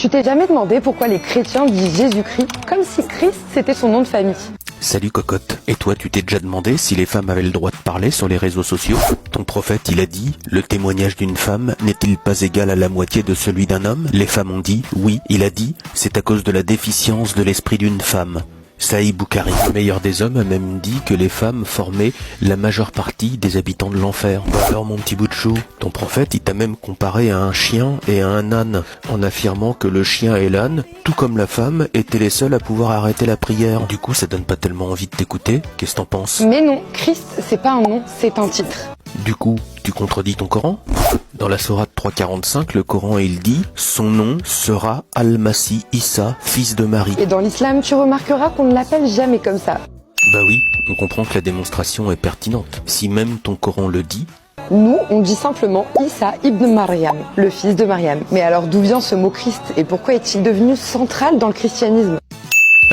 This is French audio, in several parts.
Tu t'es jamais demandé pourquoi les chrétiens disent Jésus-Christ comme si Christ c'était son nom de famille? Salut cocotte. Et toi, tu t'es déjà demandé si les femmes avaient le droit de parler sur les réseaux sociaux? Ton prophète, il a dit, le témoignage d'une femme n'est-il pas égal à la moitié de celui d'un homme? Les femmes ont dit, oui. Il a dit, c'est à cause de la déficience de l'esprit d'une femme. Saïd Boukhari, le meilleur des hommes, a même dit que les femmes formaient la majeure partie des habitants de l'enfer. Bon alors mon petit bout de chou, ton prophète il t'a même comparé à un chien et à un âne, en affirmant que le chien et l'âne, tout comme la femme, étaient les seuls à pouvoir arrêter la prière. Du coup ça donne pas tellement envie de t'écouter, qu'est-ce que t'en penses? Mais non, Christ c'est pas un nom, c'est un titre. Du coup, tu contredis ton Coran? Dans la sourate 345, le Coran il dit « Son nom sera Al-Masih Issa, fils de Marie ». Et dans l'islam, tu remarqueras qu'on ne l'appelle jamais comme ça. Bah oui, on comprend que la démonstration est pertinente. Si même ton Coran le dit, Nous, on dit simplement Issa ibn Maryam, le fils de Mariam. Mais alors d'où vient ce mot Christ et pourquoi est-il devenu central dans le christianisme?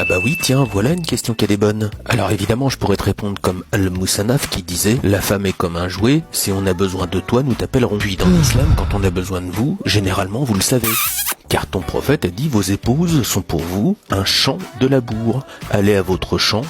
ah bah oui, tiens, voilà une question qui est des bonnes. Alors évidemment, je pourrais te répondre comme Al-Musanaf qui disait « La femme est comme un jouet, si on a besoin de toi, nous t'appellerons ». Puis dans l'islam, quand on a besoin de vous, généralement vous le savez. Car ton prophète a dit « Vos épouses sont pour vous un champ de labour. Allez à votre champ,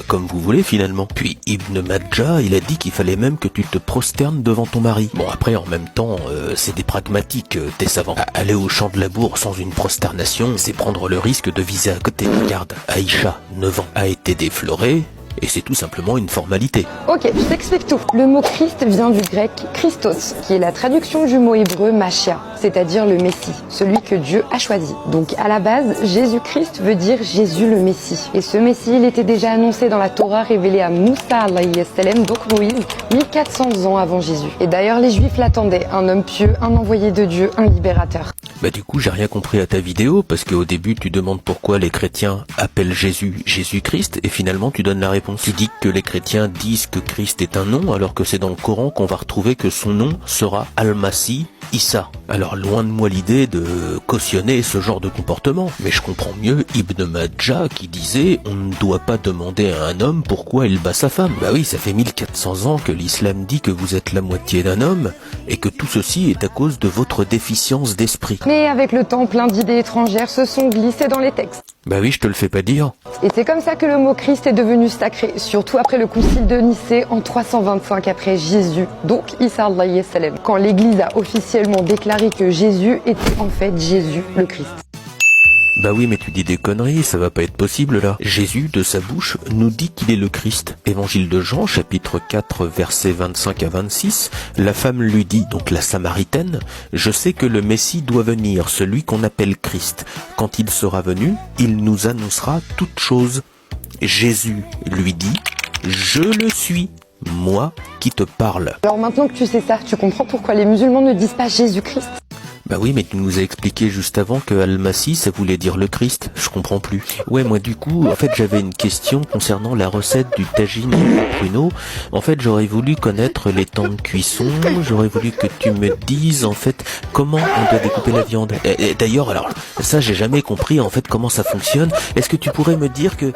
comme vous voulez finalement. » Puis Ibn Majah, il a dit qu'il fallait même que tu te prosternes devant ton mari. Bon après, en même temps, c'est des pragmatiques, t'es savant. Aller au champ de labour sans une prosternation, c'est prendre le risque de viser à côté. Regarde, Aïcha, 9 ans, a été déflorée. Et c'est tout simplement une formalité. Ok, je t'explique tout. Le mot Christ vient du grec Christos, qui est la traduction du mot hébreu Machia, c'est-à-dire le Messie, celui que Dieu a choisi. Donc à la base, Jésus-Christ veut dire Jésus le Messie. Et ce Messie, il était déjà annoncé dans la Torah révélée à Moussa alayhi salam, donc Moïse, 1400 ans avant Jésus. Et d'ailleurs, les Juifs l'attendaient, un homme pieux, un envoyé de Dieu, un libérateur. Bah du coup, j'ai rien compris à ta vidéo, parce qu'au début, tu demandes pourquoi les chrétiens appellent Jésus Jésus-Christ, et finalement, tu donnes la réponse. Tu dis que les chrétiens disent que Christ est un nom, alors que c'est dans le Coran qu'on va retrouver que son nom sera Al-Masih Issa. Alors loin de moi l'idée de cautionner ce genre de comportement, mais je comprends mieux Ibn Majah qui disait on ne doit pas demander à un homme pourquoi il bat sa femme. Bah oui, ça fait 1400 ans que l'islam dit que vous êtes la moitié d'un homme, et que tout ceci est à cause de votre déficience d'esprit. Mais avec le temps, plein d'idées étrangères se sont glissées dans les textes. Bah oui, je te le fais pas dire. Et c'est comme ça que le mot Christ est devenu sacré, surtout après le concile de Nicée en 325 après Jésus, donc Issa alayhi salam, quand l'église a officiellement déclaré que Jésus était en fait Jésus le Christ. Bah oui, mais tu dis des conneries, ça va pas être possible là. Jésus, de sa bouche, nous dit qu'il est le Christ. Évangile de Jean, chapitre 4, versets 25 à 26, la femme lui dit, donc la Samaritaine, « Je sais que le Messie doit venir, celui qu'on appelle Christ. Quand il sera venu, il nous annoncera toutes choses. » Jésus lui dit, « Je le suis, moi qui te parle. » Alors maintenant que tu sais ça, tu comprends pourquoi les musulmans ne disent pas Jésus-Christ? Bah oui, mais tu nous as expliqué juste avant que Al-Masih, ça voulait dire le Christ. Je comprends plus. Ouais, moi du coup, en fait, j'avais une question concernant la recette du tagine au pruneau. En fait, j'aurais voulu connaître les temps de cuisson. J'aurais voulu que tu me dises, en fait, comment on doit découper la viande. Et d'ailleurs, alors, ça, j'ai jamais compris, en fait, comment ça fonctionne. Est-ce que tu pourrais me dire que...